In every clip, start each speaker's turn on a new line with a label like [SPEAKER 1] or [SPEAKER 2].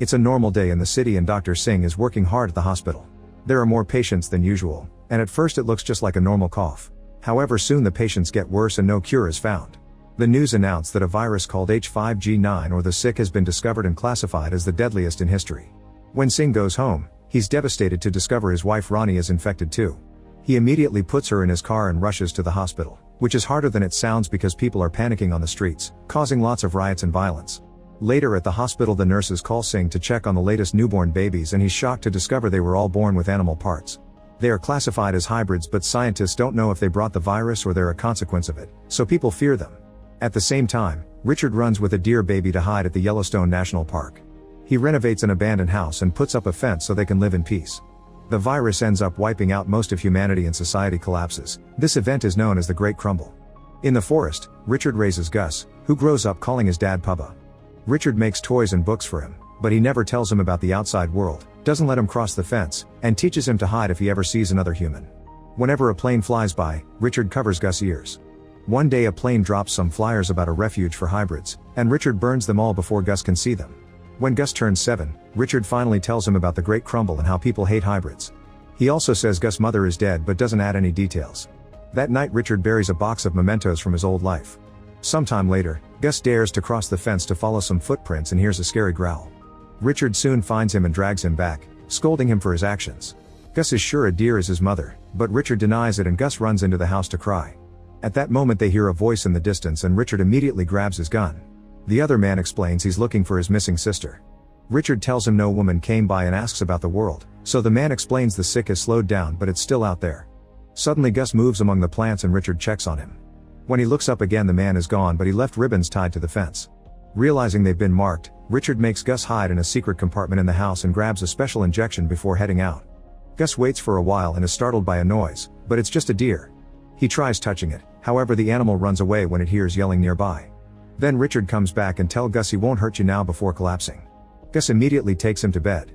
[SPEAKER 1] It's a normal day in the city and Dr. Singh is working hard at the hospital. There are more patients than usual, and at first it looks just like a normal cough. However, soon the patients get worse and no cure is found. The news announced that a virus called H5G9 or the sick has been discovered and classified as the deadliest in history. When Singh goes home, he's devastated to discover his wife Rani is infected too. He immediately puts her in his car and rushes to the hospital, which is harder than it sounds because people are panicking on the streets, causing lots of riots and violence. Later at the hospital, the nurses call Singh to check on the latest newborn babies and he's shocked to discover they were all born with animal parts. They are classified as hybrids, but scientists don't know if they brought the virus or they're a consequence of it, so people fear them. At the same time, Richard runs with a deer baby to hide at the Yellowstone National Park. He renovates an abandoned house and puts up a fence so they can live in peace. The virus ends up wiping out most of humanity and society collapses. This event is known as the Great Crumble. In the forest, Richard raises Gus, who grows up calling his dad Papa. Richard makes toys and books for him, but he never tells him about the outside world, doesn't let him cross the fence, and teaches him to hide if he ever sees another human. Whenever a plane flies by, Richard covers Gus' ears. One day a plane drops some flyers about a refuge for hybrids, and Richard burns them all before Gus can see them. When Gus turns 7, Richard finally tells him about the Great Crumble and how people hate hybrids. He also says Gus' mother is dead but doesn't add any details. That night Richard buries a box of mementos from his old life. Sometime later, Gus dares to cross the fence to follow some footprints and hears a scary growl. Richard soon finds him and drags him back, scolding him for his actions. Gus is sure a deer is his mother, but Richard denies it and Gus runs into the house to cry. At that moment they hear a voice in the distance and Richard immediately grabs his gun. The other man explains he's looking for his missing sister. Richard tells him no woman came by and asks about the world, so the man explains the sick has slowed down but it's still out there. Suddenly Gus moves among the plants and Richard checks on him. When he looks up again the man is gone but he left ribbons tied to the fence. Realizing they've been marked, Richard makes Gus hide in a secret compartment in the house and grabs a special injection before heading out. Gus waits for a while and is startled by a noise, but it's just a deer. He tries touching it, however the animal runs away when it hears yelling nearby. Then Richard comes back and tells Gus he won't hurt you now before collapsing. Gus immediately takes him to bed.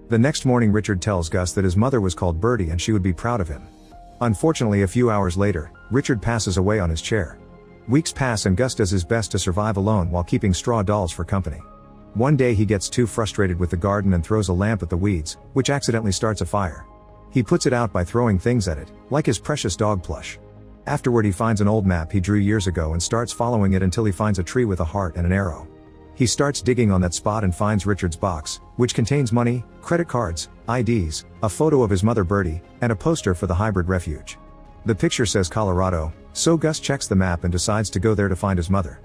[SPEAKER 1] The next morning Richard tells Gus that his mother was called Birdie and she would be proud of him. Unfortunately, a few hours later, Richard passes away on his chair. Weeks pass and Gus does his best to survive alone while keeping straw dolls for company. One day he gets too frustrated with the garden and throws a lamp at the weeds, which accidentally starts a fire. He puts it out by throwing things at it, like his precious dog plush. Afterward he finds an old map he drew years ago and starts following it until he finds a tree with a heart and an arrow. He starts digging on that spot and finds Richard's box, which contains money, credit cards, IDs, a photo of his mother Birdie, and a poster for the hybrid refuge. The picture says Colorado, so Gus checks the map and decides to go there to find his mother.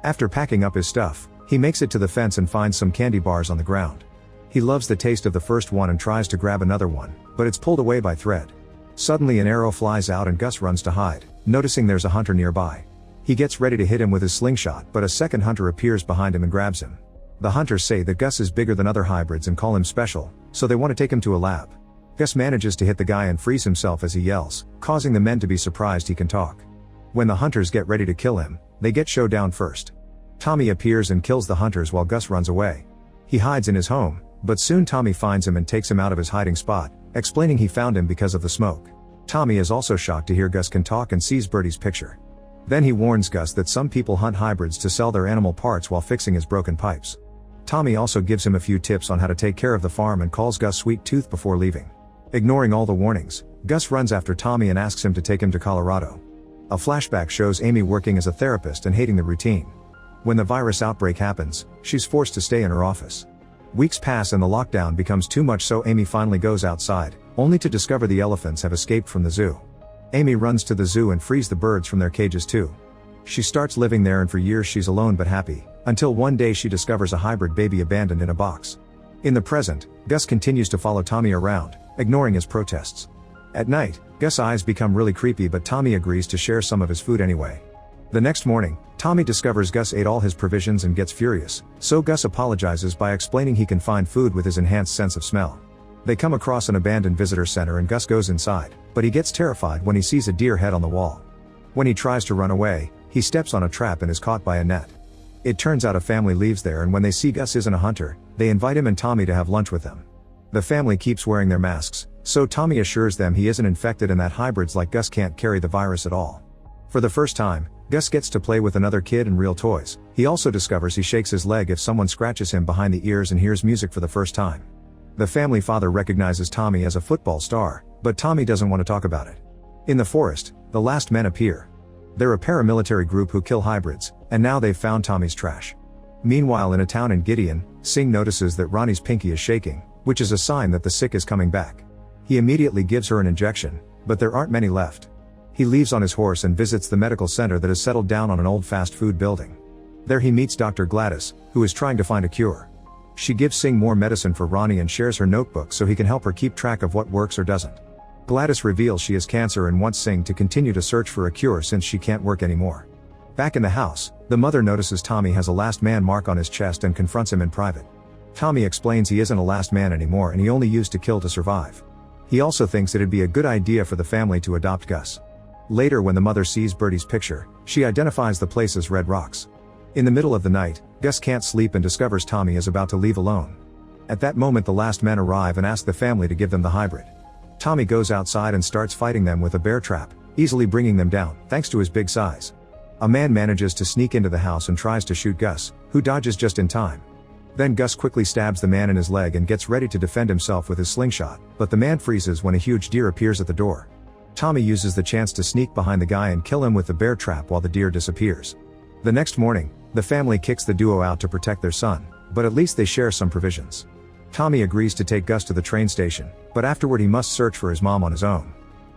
[SPEAKER 1] After packing up his stuff, he makes it to the fence and finds some candy bars on the ground. He loves the taste of the first one and tries to grab another one, but it's pulled away by thread. Suddenly an arrow flies out and Gus runs to hide, noticing there's a hunter nearby. He gets ready to hit him with his slingshot but a second hunter appears behind him and grabs him. The hunters say that Gus is bigger than other hybrids and call him special, so they want to take him to a lab. Gus manages to hit the guy and frees himself as he yells, causing the men to be surprised he can talk. When the hunters get ready to kill him, they get showdown first. Tommy appears and kills the hunters while Gus runs away. He hides in his home, but soon Tommy finds him and takes him out of his hiding spot, explaining he found him because of the smoke. Tommy is also shocked to hear Gus can talk and sees Birdie's picture. Then he warns Gus that some people hunt hybrids to sell their animal parts while fixing his broken pipes. Tommy also gives him a few tips on how to take care of the farm and calls Gus Sweet Tooth before leaving. Ignoring all the warnings, Gus runs after Tommy and asks him to take him to Colorado. A flashback shows Amy working as a therapist and hating the routine. When the virus outbreak happens, she's forced to stay in her office. Weeks pass and the lockdown becomes too much, so Amy finally goes outside, only to discover the elephants have escaped from the zoo. Amy runs to the zoo and frees the birds from their cages too. She starts living there and for years she's alone but happy, until one day she discovers a hybrid baby abandoned in a box. In the present, Gus continues to follow Tommy around, ignoring his protests. At night, Gus' eyes become really creepy but Tommy agrees to share some of his food anyway. The next morning, Tommy discovers Gus ate all his provisions and gets furious, so Gus apologizes by explaining he can find food with his enhanced sense of smell. They come across an abandoned visitor center and Gus goes inside, but he gets terrified when he sees a deer head on the wall. When he tries to run away, he steps on a trap and is caught by a net. It turns out a family lives there and when they see Gus isn't a hunter, they invite him and Tommy to have lunch with them. The family keeps wearing their masks, so Tommy assures them he isn't infected and that hybrids like Gus can't carry the virus at all. For the first time, Gus gets to play with another kid and real toys. He also discovers he shakes his leg if someone scratches him behind the ears and hears music for the first time. The family father recognizes Tommy as a football star, but Tommy doesn't want to talk about it. In the forest, the last men appear. They're a paramilitary group who kill hybrids, and now they've found Tommy's trash. Meanwhile, in a town in Gideon, Singh notices that Ronnie's pinky is shaking, which is a sign that the sick is coming back. He immediately gives her an injection, but there aren't many left. He leaves on his horse and visits the medical center that has settled down on an old fast food building. There he meets Dr. Gladys, who is trying to find a cure. She gives Singh more medicine for Ronnie and shares her notebook so he can help her keep track of what works or doesn't. Gladys reveals she has cancer and wants Singh to continue to search for a cure since she can't work anymore. Back in the house, the mother notices Tommy has a last man mark on his chest and confronts him in private. Tommy explains he isn't a last man anymore and he only used to kill to survive. He also thinks it'd be a good idea for the family to adopt Gus. Later, when the mother sees Birdie's picture, she identifies the place as Red Rocks. In the middle of the night, Gus can't sleep and discovers Tommy is about to leave alone. At that moment, the last men arrive and ask the family to give them the hybrid. Tommy goes outside and starts fighting them with a bear trap, easily bringing them down, thanks to his big size. A man manages to sneak into the house and tries to shoot Gus, who dodges just in time. Then Gus quickly stabs the man in his leg and gets ready to defend himself with his slingshot, but the man freezes when a huge deer appears at the door. Tommy uses the chance to sneak behind the guy and kill him with the bear trap while the deer disappears. The next morning, the family kicks the duo out to protect their son, but at least they share some provisions. Tommy agrees to take Gus to the train station, but afterward he must search for his mom on his own.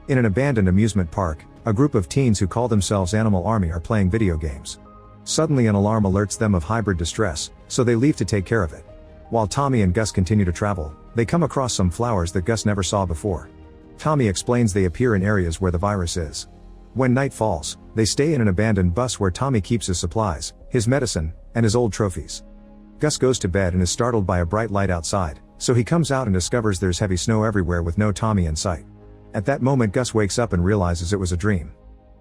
[SPEAKER 1] In an abandoned amusement park, a group of teens who call themselves Animal Army are playing video games. Suddenly an alarm alerts them of hybrid distress, so they leave to take care of it. While Tommy and Gus continue to travel, they come across some flowers that Gus never saw before. Tommy explains they appear in areas where the virus is. When night falls, they stay in an abandoned bus where Tommy keeps his supplies, his medicine, and his old trophies. Gus goes to bed and is startled by a bright light outside, so he comes out and discovers there's heavy snow everywhere with no Tommy in sight. At that moment, Gus wakes up and realizes it was a dream.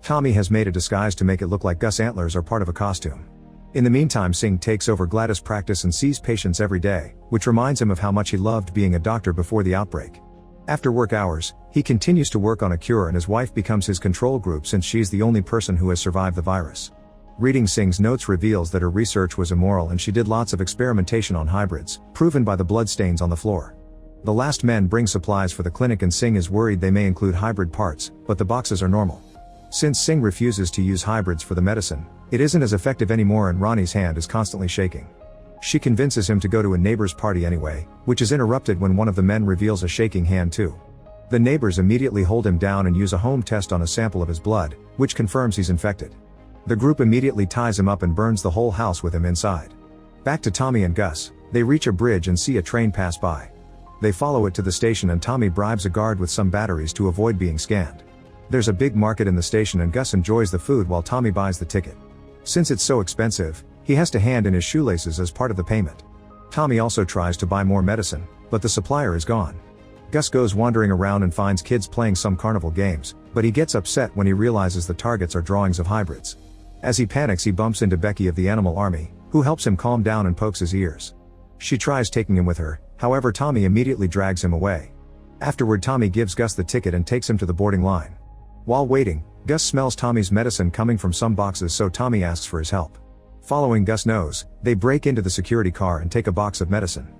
[SPEAKER 1] Tommy has made a disguise to make it look like Gus' antlers are part of a costume. In the meantime, Singh takes over Gladys' practice and sees patients every day, which reminds him of how much he loved being a doctor before the outbreak. After work hours, he continues to work on a cure and his wife becomes his control group since she's the only person who has survived the virus. Reading Singh's notes reveals that her research was immoral and she did lots of experimentation on hybrids, proven by the bloodstains on the floor. The last men bring supplies for the clinic and Singh is worried they may include hybrid parts, but the boxes are normal. Since Singh refuses to use hybrids for the medicine, it isn't as effective anymore and Ronnie's hand is constantly shaking. She convinces him to go to a neighbor's party anyway, which is interrupted when one of the men reveals a shaking hand too. The neighbors immediately hold him down and use a home test on a sample of his blood, which confirms he's infected. The group immediately ties him up and burns the whole house with him inside. Back to Tommy and Gus, they reach a bridge and see a train pass by. They follow it to the station and Tommy bribes a guard with some batteries to avoid being scanned. There's a big market in the station and Gus enjoys the food while Tommy buys the ticket. Since it's so expensive, he has to hand in his shoelaces as part of the payment. Tommy also tries to buy more medicine, but the supplier is gone. Gus goes wandering around and finds kids playing some carnival games, but he gets upset when he realizes the targets are drawings of hybrids. As he panics, he bumps into Becky of the Animal Army, who helps him calm down and pokes his ears. She tries taking him with her, however Tommy immediately drags him away. Afterward, Tommy gives Gus the ticket and takes him to the boarding line. While waiting, Gus smells Tommy's medicine coming from some boxes, so Tommy asks for his help. Following Gus' nose, they break into the security car and take a box of medicine.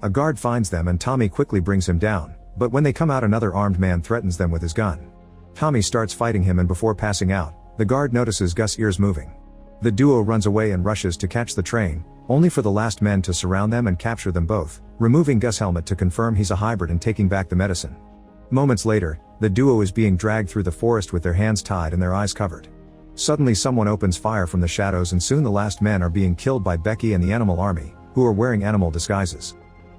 [SPEAKER 1] A guard finds them and Tommy quickly brings him down, but when they come out, another armed man threatens them with his gun. Tommy starts fighting him and before passing out, the guard notices Gus' ears moving. The duo runs away and rushes to catch the train, only for the last men to surround them and capture them both, removing Gus' helmet to confirm he's a hybrid and taking back the medicine. Moments later, the duo is being dragged through the forest with their hands tied and their eyes covered. Suddenly someone opens fire from the shadows and soon the last men are being killed by Becky and the Animal Army, who are wearing animal disguises.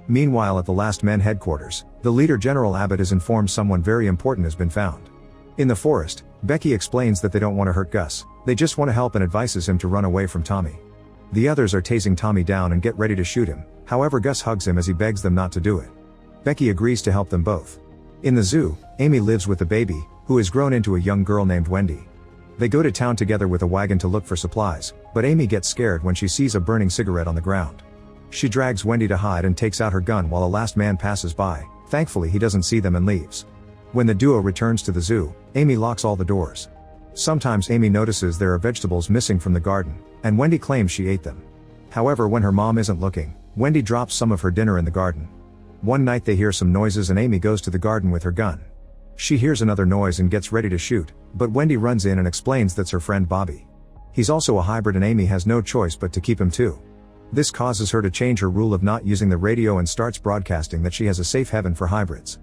[SPEAKER 1] Meanwhile, at the last men headquarters, the leader General Abbott is informed someone very important has been found. In the forest, Becky explains that they don't want to hurt Gus, they just want to help and advises him to run away from Tommy. The others are tasing Tommy down and get ready to shoot him, however Gus hugs him as he begs them not to do it. Becky agrees to help them both. In the zoo, Amy lives with the baby, who has grown into a young girl named Wendy. They go to town together with a wagon to look for supplies, but Amy gets scared when she sees a burning cigarette on the ground. She drags Wendy to hide and takes out her gun while a last man passes by. Thankfully he doesn't see them and leaves. When the duo returns to the zoo, Amy locks all the doors. Sometimes Amy notices there are vegetables missing from the garden, and Wendy claims she ate them. However, when her mom isn't looking, Wendy drops some of her dinner in the garden. One night they hear some noises and Amy goes to the garden with her gun. She hears another noise and gets ready to shoot, but Wendy runs in and explains that's her friend Bobby. He's also a hybrid and Amy has no choice but to keep him too. This causes her to change her rule of not using the radio and starts broadcasting that she has a safe haven for hybrids.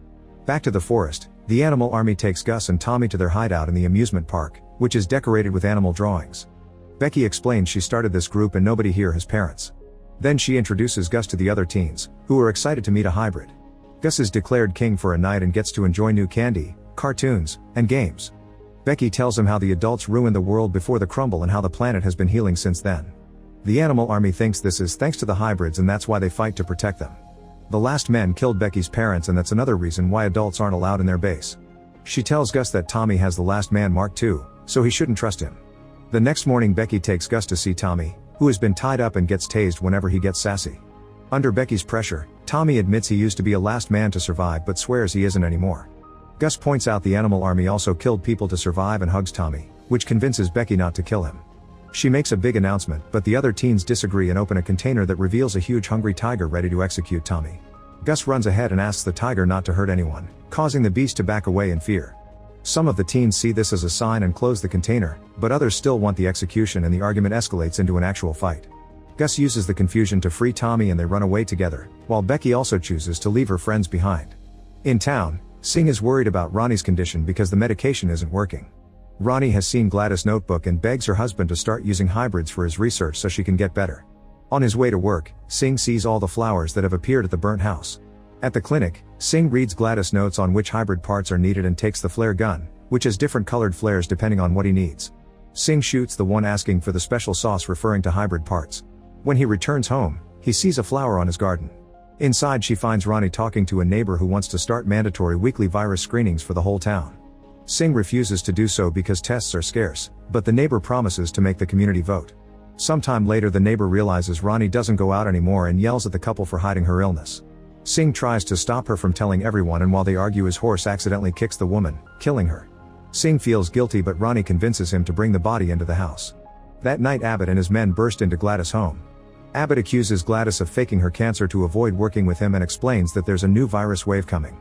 [SPEAKER 1] Back to the forest, the animal army takes Gus and Tommy to their hideout in the amusement park, which is decorated with animal drawings. Becky explains she started this group and nobody here has parents. Then she introduces Gus to the other teens, who are excited to meet a hybrid. Gus is declared king for a night and gets to enjoy new candy, cartoons, and games. Becky tells him how the adults ruined the world before the crumble and how the planet has been healing since then. The animal army thinks this is thanks to the hybrids and that's why they fight to protect them. The last men killed Becky's parents and that's another reason why adults aren't allowed in their base. She tells Gus that Tommy has the last man mark too, so he shouldn't trust him. The next morning Becky takes Gus to see Tommy, who has been tied up and gets tased whenever he gets sassy. Under Becky's pressure, Tommy admits he used to be a last man to survive but swears he isn't anymore. Gus points out the animal army also killed people to survive and hugs Tommy, which convinces Becky not to kill him. She makes a big announcement but the other teens disagree and open a container that reveals a huge hungry tiger ready to execute Tommy. Gus runs ahead and asks the tiger not to hurt anyone, causing the beast to back away in fear. Some of the teens see this as a sign and close the container, but others still want the execution and the argument escalates into an actual fight. Gus uses the confusion to free Tommy and they run away together, while Becky also chooses to leave her friends behind. In town, Singh is worried about Ronnie's condition because the medication isn't working. Ronnie has seen Gladys' notebook and begs her husband to start using hybrids for his research so she can get better. On his way to work, Singh sees all the flowers that have appeared at the burnt house. At the clinic, Singh reads Gladys' notes on which hybrid parts are needed and takes the flare gun, which has different colored flares depending on what he needs. Singh shoots the one asking for the special sauce referring to hybrid parts. When he returns home, he sees a flower on his garden. Inside she finds Ronnie talking to a neighbor who wants to start mandatory weekly virus screenings for the whole town. Singh refuses to do so because tests are scarce, but the neighbor promises to make the community vote. Sometime later the neighbor realizes Ronnie doesn't go out anymore and yells at the couple for hiding her illness. Singh tries to stop her from telling everyone and while they argue his horse accidentally kicks the woman, killing her. Singh feels guilty but Ronnie convinces him to bring the body into the house. That night Abbott and his men burst into Gladys' home. Abbott accuses Gladys of faking her cancer to avoid working with him and explains that there's a new virus wave coming.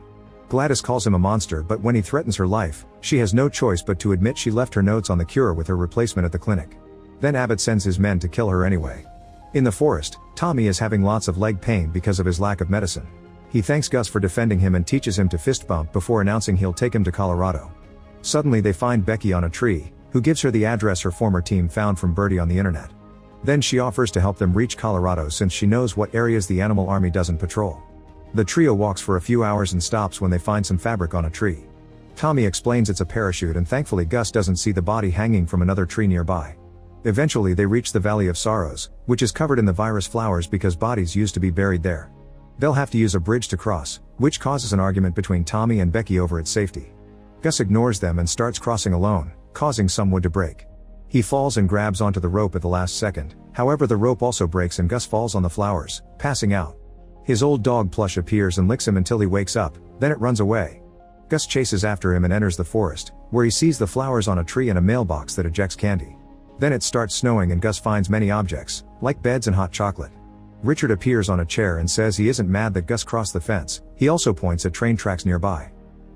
[SPEAKER 1] Gladys calls him a monster but when he threatens her life, she has no choice but to admit she left her notes on the cure with her replacement at the clinic. Then Abbott sends his men to kill her anyway. In the forest, Tommy is having lots of leg pain because of his lack of medicine. He thanks Gus for defending him and teaches him to fist bump before announcing he'll take him to Colorado. Suddenly they find Becky on a tree, who gives her the address her former team found from Birdie on the internet. Then she offers to help them reach Colorado since she knows what areas the animal army doesn't patrol. The trio walks for a few hours and stops when they find some fabric on a tree. Tommy explains it's a parachute and thankfully Gus doesn't see the body hanging from another tree nearby. Eventually they reach the Valley of Sorrows, which is covered in the virus flowers because bodies used to be buried there. They'll have to use a bridge to cross, which causes an argument between Tommy and Becky over its safety. Gus ignores them and starts crossing alone, causing some wood to break. He falls and grabs onto the rope at the last second, however the rope also breaks and Gus falls on the flowers, passing out. His old dog Plush appears and licks him until he wakes up, then it runs away. Gus chases after him and enters the forest, where he sees the flowers on a tree and a mailbox that ejects candy. Then it starts snowing and Gus finds many objects, like beds and hot chocolate. Richard appears on a chair and says he isn't mad that Gus crossed the fence, he also points at train tracks nearby.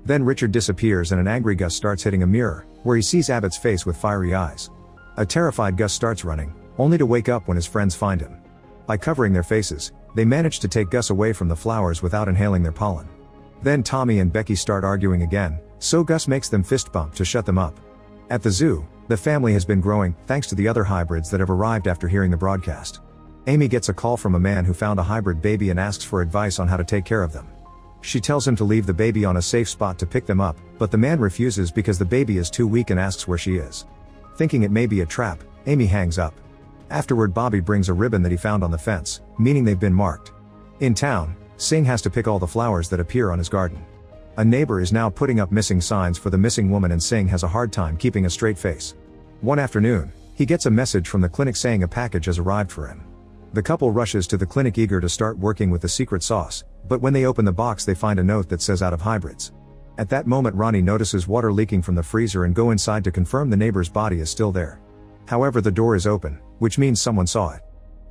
[SPEAKER 1] Then Richard disappears and an angry Gus starts hitting a mirror, where he sees Abbott's face with fiery eyes. A terrified Gus starts running, only to wake up when his friends find him. By covering their faces, they manage to take Gus away from the flowers without inhaling their pollen. Then Tommy and Becky start arguing again, so Gus makes them fist bump to shut them up. At the zoo, the family has been growing, thanks to the other hybrids that have arrived after hearing the broadcast. Amy gets a call from a man who found a hybrid baby and asks for advice on how to take care of them. She tells him to leave the baby on a safe spot to pick them up, but the man refuses because the baby is too weak and asks where she is. Thinking it may be a trap, Amy hangs up. Afterward Bobby brings a ribbon that he found on the fence, meaning they've been marked. In town, Singh has to pick all the flowers that appear on his garden. A neighbor is now putting up missing signs for the missing woman and Singh has a hard time keeping a straight face. One afternoon, he gets a message from the clinic saying a package has arrived for him. The couple rushes to the clinic eager to start working with the secret sauce, but when they open the box they find a note that says out of hybrids. At that moment Ronnie notices water leaking from the freezer and go inside to confirm the neighbor's body is still there. However, the door is open, which means someone saw it.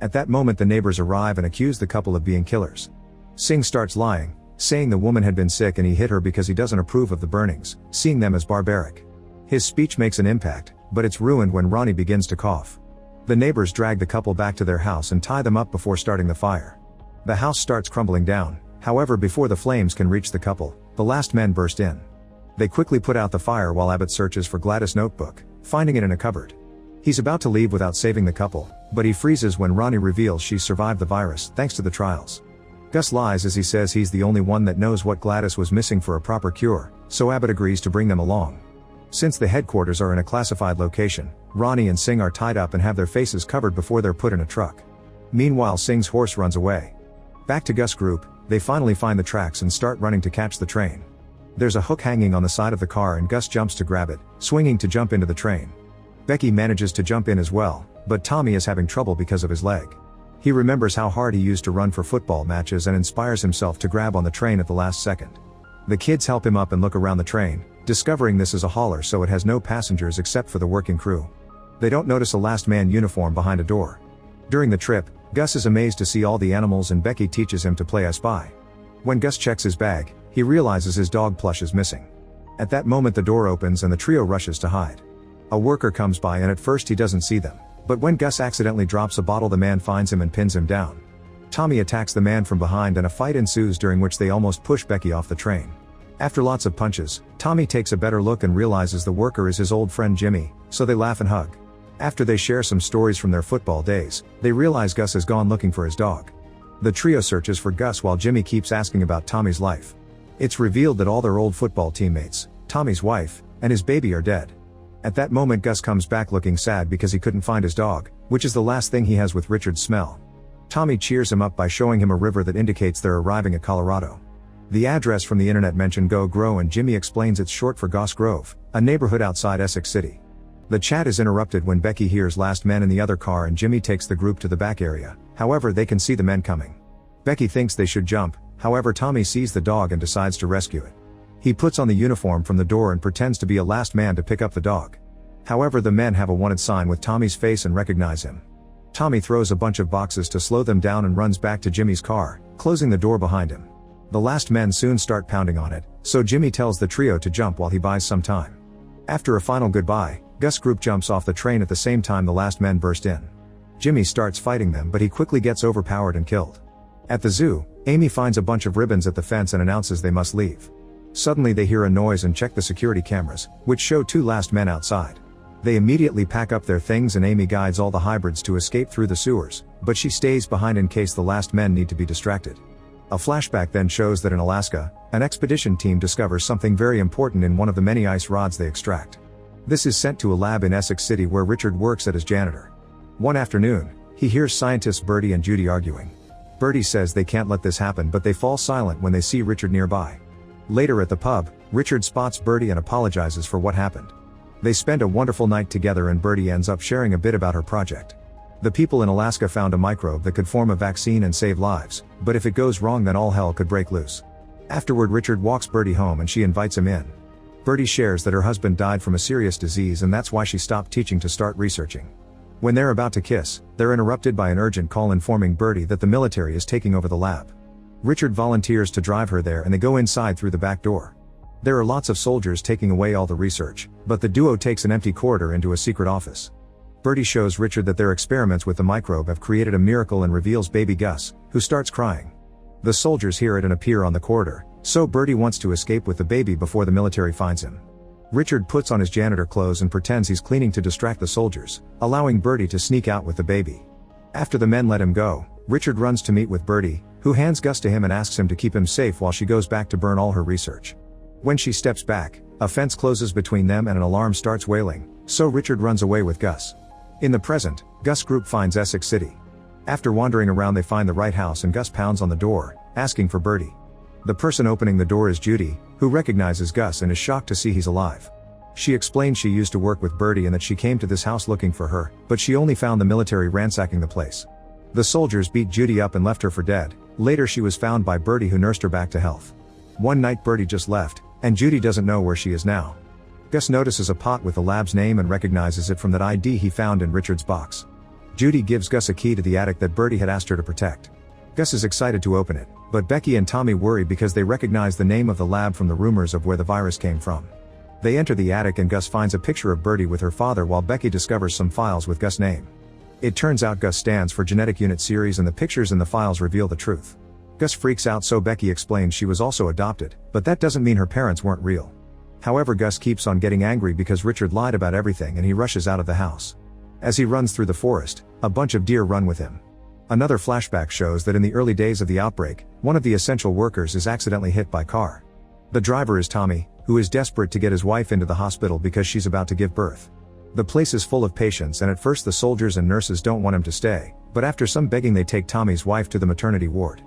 [SPEAKER 1] At that moment the neighbors arrive and accuse the couple of being killers. Singh starts lying, saying the woman had been sick and he hit her because he doesn't approve of the burnings, seeing them as barbaric. His speech makes an impact, but it's ruined when Ronnie begins to cough. The neighbors drag the couple back to their house and tie them up before starting the fire. The house starts crumbling down, however before the flames can reach the couple, the last men burst in. They quickly put out the fire while Abbott searches for Gladys' notebook, finding it in a cupboard. He's about to leave without saving the couple, but he freezes when Ronnie reveals she survived the virus thanks to the trials. Gus lies as he says he's the only one that knows what Gladys was missing for a proper cure, so Abbott agrees to bring them along. Since the headquarters are in a classified location, Ronnie and Singh are tied up and have their faces covered before they're put in a truck. Meanwhile Singh's horse runs away. Back to Gus' group, they finally find the tracks and start running to catch the train. There's a hook hanging on the side of the car and Gus jumps to grab it, swinging to jump into the train. Becky manages to jump in as well, but Tommy is having trouble because of his leg. He remembers how hard he used to run for football matches and inspires himself to grab on the train at the last second. The kids help him up and look around the train, discovering this is a hauler so it has no passengers except for the working crew. They don't notice a last man uniform behind a door. During the trip, Gus is amazed to see all the animals and Becky teaches him to play I Spy. When Gus checks his bag, he realizes his dog plush is missing. At that moment the door opens and the trio rushes to hide. A worker comes by and at first he doesn't see them, but when Gus accidentally drops a bottle the man finds him and pins him down. Tommy attacks the man from behind and a fight ensues during which they almost push Becky off the train. After lots of punches, Tommy takes a better look and realizes the worker is his old friend Jimmy, so they laugh and hug. After they share some stories from their football days, they realize Gus has gone looking for his dog. The trio searches for Gus while Jimmy keeps asking about Tommy's life. It's revealed that all their old football teammates, Tommy's wife, and his baby are dead. At that moment Gus comes back looking sad because he couldn't find his dog, which is the last thing he has with Richard's smell. Tommy cheers him up by showing him a river that indicates they're arriving at Colorado. The address from the internet mentioned Go Grow and Jimmy explains it's short for Goss Grove, a neighborhood outside Essex City. The chat is interrupted when Becky hears last men in the other car and Jimmy takes the group to the back area, however they can see the men coming. Becky thinks they should jump, however Tommy sees the dog and decides to rescue it. He puts on the uniform from the door and pretends to be a last man to pick up the dog. However the men have a wanted sign with Tommy's face and recognize him. Tommy throws a bunch of boxes to slow them down and runs back to Jimmy's car, closing the door behind him. The last men soon start pounding on it, so Jimmy tells the trio to jump while he buys some time. After a final goodbye, Gus' group jumps off the train at the same time the last men burst in. Jimmy starts fighting them but he quickly gets overpowered and killed. At the zoo, Amy finds a bunch of ribbons at the fence and announces they must leave. Suddenly they hear a noise and check the security cameras, which show two last men outside. They immediately pack up their things and Amy guides all the hybrids to escape through the sewers, but she stays behind in case the last men need to be distracted. A flashback then shows that in Alaska, an expedition team discovers something very important in one of the many ice rods they extract. This is sent to a lab in Essex City where Richard works as janitor. One afternoon, he hears scientists Bertie and Judy arguing. Bertie says they can't let this happen but they fall silent when they see Richard nearby. Later at the pub, Richard spots Bertie and apologizes for what happened. They spend a wonderful night together and Bertie ends up sharing a bit about her project. The people in Alaska found a microbe that could form a vaccine and save lives, but if it goes wrong then all hell could break loose. Afterward Richard walks Bertie home and she invites him in. Bertie shares that her husband died from a serious disease and that's why she stopped teaching to start researching. When they're about to kiss, they're interrupted by an urgent call informing Bertie that the military is taking over the lab. Richard volunteers to drive her there and they go inside through the back door. There are lots of soldiers taking away all the research, but the duo takes an empty corridor into a secret office. Bertie shows Richard that their experiments with the microbe have created a miracle and reveals baby Gus, who starts crying. The soldiers hear it and appear on the corridor, so Bertie wants to escape with the baby before the military finds him. Richard puts on his janitor clothes and pretends he's cleaning to distract the soldiers, allowing Bertie to sneak out with the baby. After the men let him go, Richard runs to meet with Bertie, who hands Gus to him and asks him to keep him safe while she goes back to burn all her research. When she steps back, a fence closes between them and an alarm starts wailing, so Richard runs away with Gus. In the present, Gus' group finds Essex City. After wandering around they find the right house and Gus pounds on the door, asking for Bertie. The person opening the door is Judy, who recognizes Gus and is shocked to see he's alive. She explains she used to work with Bertie and that she came to this house looking for her, but she only found the military ransacking the place. The soldiers beat Judy up and left her for dead. Later she was found by Bertie who nursed her back to health. One night Bertie just left, And Judy doesn't know where she is now. Gus notices a pot with the lab's name and recognizes it from that ID he found in Richard's box. Judy gives Gus a key to the attic that Bertie had asked her to protect. Gus is excited to open it, but Becky and Tommy worry because they recognize the name of the lab from the rumors of where the virus came from. They enter the attic and Gus finds a picture of Bertie with her father while Becky discovers some files with Gus' name. It turns out Gus stands for Genetic Unit Series and the pictures in the files reveal the truth. Gus freaks out, so Becky explains she was also adopted, but that doesn't mean her parents weren't real. However, Gus keeps on getting angry because Richard lied about everything and he rushes out of the house. As he runs through the forest, a bunch of deer run with him. Another flashback shows that in the early days of the outbreak, one of the essential workers is accidentally hit by a car. The driver is Tommy, who is desperate to get his wife into the hospital because she's about to give birth. The place is full of patients and at first the soldiers and nurses don't want him to stay, but after some begging they take Tommy's wife to the maternity ward.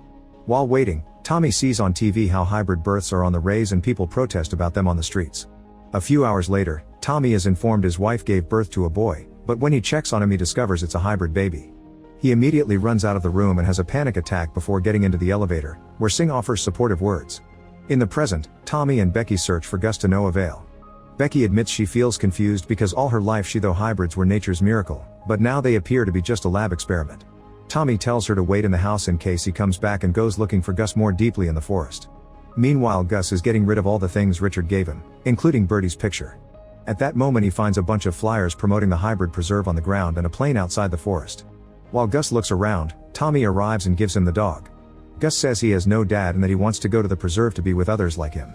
[SPEAKER 1] While waiting, Tommy sees on TV how hybrid births are on the rise and people protest about them on the streets. A few hours later, Tommy is informed his wife gave birth to a boy, but when he checks on him he discovers it's a hybrid baby. He immediately runs out of the room and has a panic attack before getting into the elevator, where Singh offers supportive words. In the present, Tommy and Becky search for Gus to no avail. Becky admits she feels confused because all her life she thought hybrids were nature's miracle, but now they appear to be just a lab experiment. Tommy tells her to wait in the house in case he comes back and goes looking for Gus more deeply in the forest. Meanwhile, Gus is getting rid of all the things Richard gave him, including Bertie's picture. At that moment he finds a bunch of flyers promoting the hybrid preserve on the ground and a plane outside the forest. While Gus looks around, Tommy arrives and gives him the dog. Gus says he has no dad and that he wants to go to the preserve to be with others like him.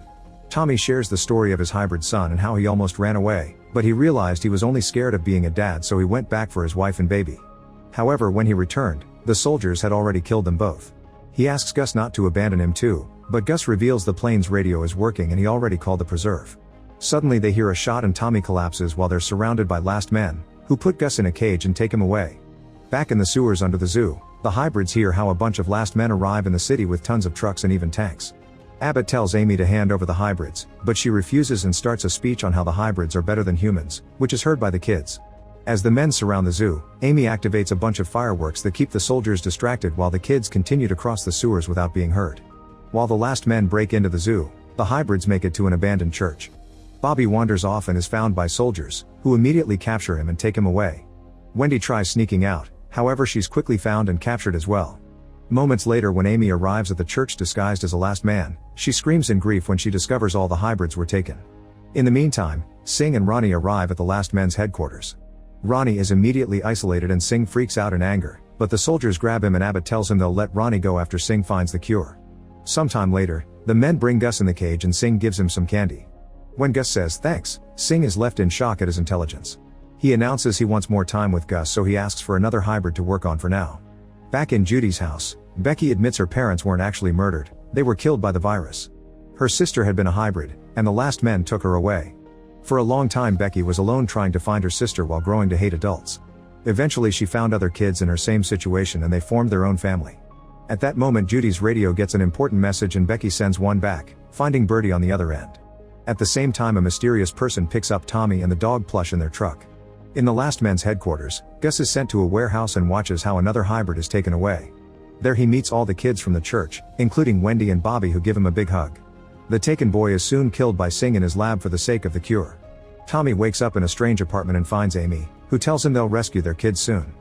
[SPEAKER 1] Tommy shares the story of his hybrid son and how he almost ran away, but he realized he was only scared of being a dad, so he went back for his wife and baby. However, when he returned, the soldiers had already killed them both. He asks Gus not to abandon him too, but Gus reveals the plane's radio is working and he already called the preserve. Suddenly they hear a shot and Tommy collapses while they're surrounded by last men, who put Gus in a cage and take him away. Back in the sewers under the zoo, the hybrids hear how a bunch of last men arrive in the city with tons of trucks and even tanks. Abbott tells Amy to hand over the hybrids, but she refuses and starts a speech on how the hybrids are better than humans, which is heard by the kids. As the men surround the zoo, Amy activates a bunch of fireworks that keep the soldiers distracted while the kids continue to cross the sewers without being heard. While the last men break into the zoo, the hybrids make it to an abandoned church. Bobby wanders off and is found by soldiers, who immediately capture him and take him away. Wendy tries sneaking out, however she's quickly found and captured as well. Moments later, when Amy arrives at the church disguised as a last man, she screams in grief when she discovers all the hybrids were taken. In the meantime, Singh and Ronnie arrive at the last men's headquarters. Ronnie is immediately isolated and Singh freaks out in anger, but the soldiers grab him and Abbott tells him they'll let Ronnie go after Singh finds the cure. Sometime later, the men bring Gus in the cage and Singh gives him some candy. When Gus says thanks, Singh is left in shock at his intelligence. He announces he wants more time with Gus, so he asks for another hybrid to work on for now. Back in Judy's house, Becky admits her parents weren't actually murdered, they were killed by the virus. Her sister had been a hybrid, and the last men took her away. For a long time Becky was alone trying to find her sister while growing to hate adults. Eventually she found other kids in her same situation and they formed their own family. At that moment Judy's radio gets an important message and Becky sends one back, finding Bertie on the other end. At the same time a mysterious person picks up Tommy and the dog plush in their truck. In the last men's headquarters, Gus is sent to a warehouse and watches how another hybrid is taken away. There he meets all the kids from the church, including Wendy and Bobby, who give him a big hug. The taken boy is soon killed by Singh in his lab for the sake of the cure. Tommy wakes up in a strange apartment and finds Amy, who tells him they'll rescue their kids soon.